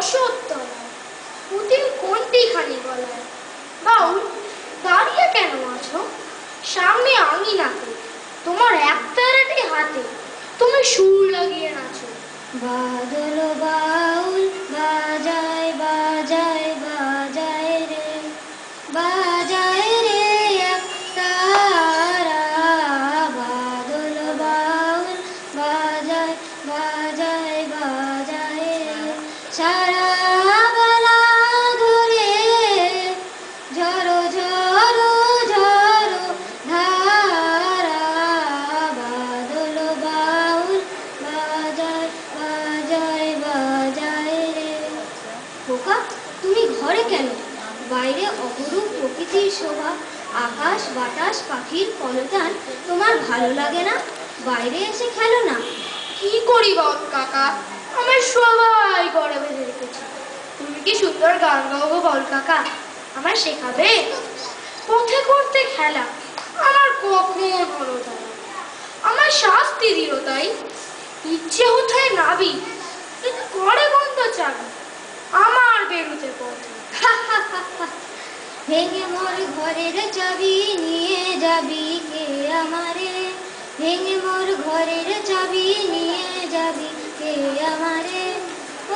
বসততলায় পুতির কোনটি খানি গলায়। বাউল, দাঁড়িয়ে কেন আছো? সামনে আঙিনাতে তোমার একতারাটি হাতে, তুমি সুর লাগিয়ে নাচো। বাদল বাউল বাজায় বাজায় বাজায় রে, বাজায় রে একতারা। বাদল বাউল বাজায় বাজায় বাজায় রে, সারা বেলা ধরে ঝরো ঝরো ঝরো ধারা। বাদল বাউল বাজায় বাজায় বাজায় রে। খোকা, তুমি ঘরে কেন? বাইরে অপরূপ প্রকৃতির শোভা, আকাশ বাতাস পাখির কলতান তোমার ভালো লাগে না? বাইরে এসে খেলো না। কি করি বাউল কাকা, আমার সবাই ঘরে বেঁধে রেখেছে। তুমি কি সুন্দর গান গাও গো বাউল কাকা, আমায় শেখাবে? পথে করতে খেলা আমার কখন হলো তারা, আমার শাস্তি দিল তাই। ইচ্ছে হচ্ছে নাবি, কিন্তু করে বন্ধ চাবি আমার বেরুতে পথে। ভেঙে মোর ঘরের চাবি নিয়ে যাবি কে আমারে, ভেঙে মোর ঘরের চাবি নিয়ে যাবি কে আমারে।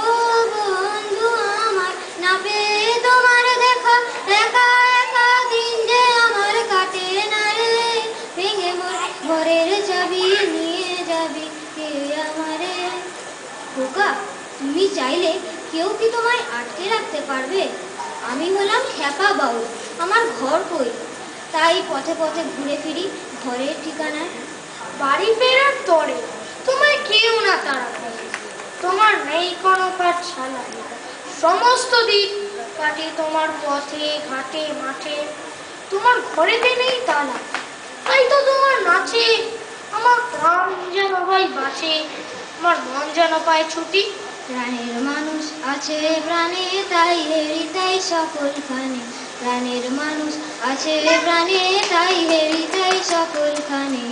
ও বন্ধু আমার, না পেয়ে তোমার দেখা, একা একা দিন যে আমার কাটে না রে। ভেঙে মোর ঘরের চাবি নিয়ে যাবি কে আমারে। খোকা, তুমি চাইলে কেউ কি তোমায় আটকে রাখতে পারবে? আমি হলাম খ্যাপা বাউল, আমার ঘর কই, তাই পথে পথে ঘুরে ফিরি ঘরের ঠিকানায়। বাড়ি ফেরার তরে তোমায় কেউ না তাড়া করে, তোমার নেই কোনো পাঠশালা, সমস্ত দিক কাটে তোমার পথে ঘাটে মাঠে, তোমার ঘরেতে নেই তালা, তাই তো তোমার নাচে আমার প্রাণ যেন ভাই বাঁচে, আমার মন যেন পায় ছুটি। প্রাণের মানুষ আছে প্রাণে, তাই হেরি তাই সকলখানে। প্রাণের মানুষ আছে প্রাণে, তাই হেরি তাই সকলখানে।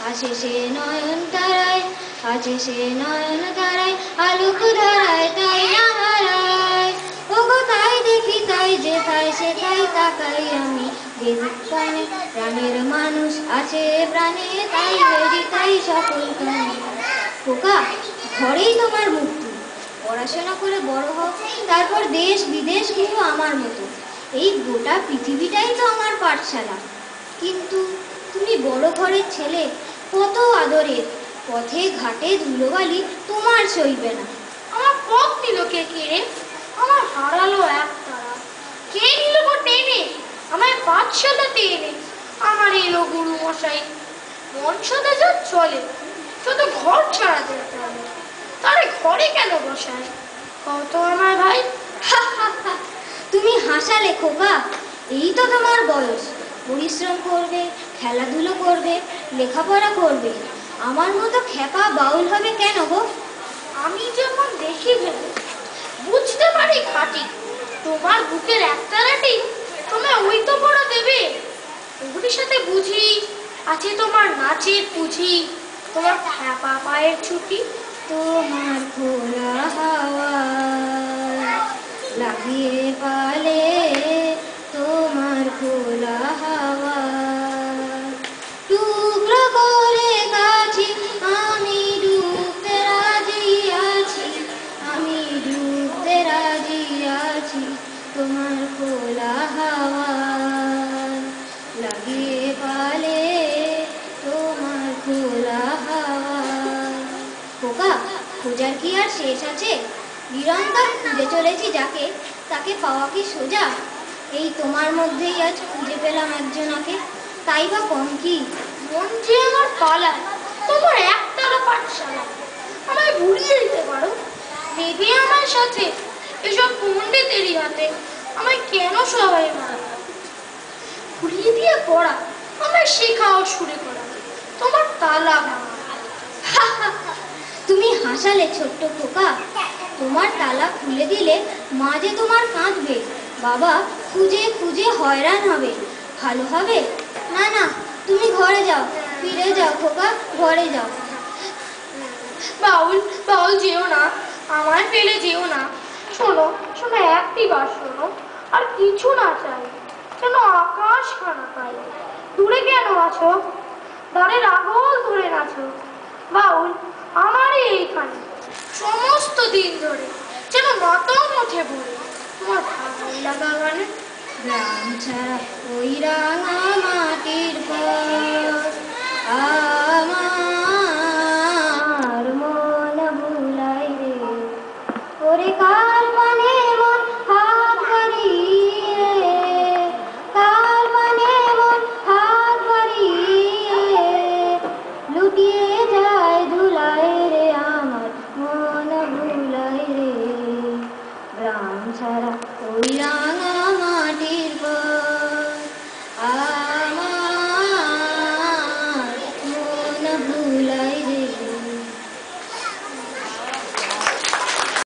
আছে সে নয়ন তারায়, আছে সে নয়ন তারায়, আলোক ধারায় তাই না হারায়। ওগো তাই দেখি তাই যেথায় সেথায় তাকাই আমি বেদিক কানে। প্রাণের মানুষ আছে প্রাণে, তাই হেরি তাই সকলখানে। খোকা, ঘরেই তোমার মুক্তি, পড়াশোনা করে বড় হোক, তারপর দেশ বিদেশ ঘুরো আমার মতো। এই গোটা পৃথিবীটাই তো আমার পাঠশালা। কিন্তু তুমি বড় ঘরের ছেলে, কত আদরের, পথে ঘাটে ধুলোবালি তোমার সইবে না। আমার পথ নিল কে রে, আমার হারালো এক তারা, কে নিল গো টেনে আমায় পাঠশালাতে এনে। আমার এলো গুরু মশাই, মন সদা যা চলে, শুধু ঘর ছাড়া যেতে হবে, তারে ঘরে কেন বসায় কত আমার ভাই। তুমি হাসালে খোকা, এই তো তোমার বয়স, পরিশ্রম করবে, খেলাধুলো করবে, লেখাপড়া করবে। আমার মতো খ্যাপা বাউল হবে কেন গো? আমি যখন দেখি ভেবে বুঝতে পারি খাঁটি, তোমার বুকের একতারাটি তোমায় ওই তো পড়া দেবে। ওগুলির সাথে বুঝি আছে তোমার নাচের পুঁজি, তোমার খ্যাপা পায়ের ছুটি। তোমার খোলা হাওয়া লাগিয়ে পালে, তোমার খোলা হাওয়া টুকরো করে গাছি, আমি ডুবতে রাজি আছি, আমি ডুবতে রাজি আছি। তোমার খোলা হাওয়া লাগিয়ে পালে, তোমার খোলা হাওয়া। খোকা, খোঁজার কি আর শেষ আছে? নিরন্তর খুঁজে চলেছি যাকে, তাকে পাওয়া কি সোজা? এই তোমার মধ্যেই আজ খুঁজে পেলাম একজনাকে, তাই বা কম কি? মন যে আমার পালায় তোমার একতারা পাঠশালা, আমায় ভুলিয়ে দিতে পারো, নেবে আমার সাথে এসব পণ্ডিতেরই হাতে। আমায় কেন সবাই মারা, ভুলিয়ে দিয়ে পড়া, আমায় শেখাও সুরে করা, তোমার তালা ভাঙা। তুমি হাসালে ছোট্ট খোকা, তোমার তালা খুলে দিলে মা যে তোমার কাঁদবে, বাবা খুঁজে খুঁজে হয়রান হবে। ভালো হবে না। না, তুমি ঘরে যাও, ফিরে যাও খোকা, ঘরে যাও। বাউল বাউল যেও না, আমায় ফেলে যেও না, শোনো শোনো, একটি বার শোনো, আর কিছু না চাই, যেন আকাশ খানা পাই। দূরে কেন আছো, দ্বারের আগল ধরে নাচো। বাউল আমারই এইখানে সমস্ত দিন ধরে যেন মাতম উঠে পড়ে তোমার ভালো লাগা গানে। গ্রাম ছাড়া ওই রাঙা মাটির পর আমার মন ভুলাই রে, ওরে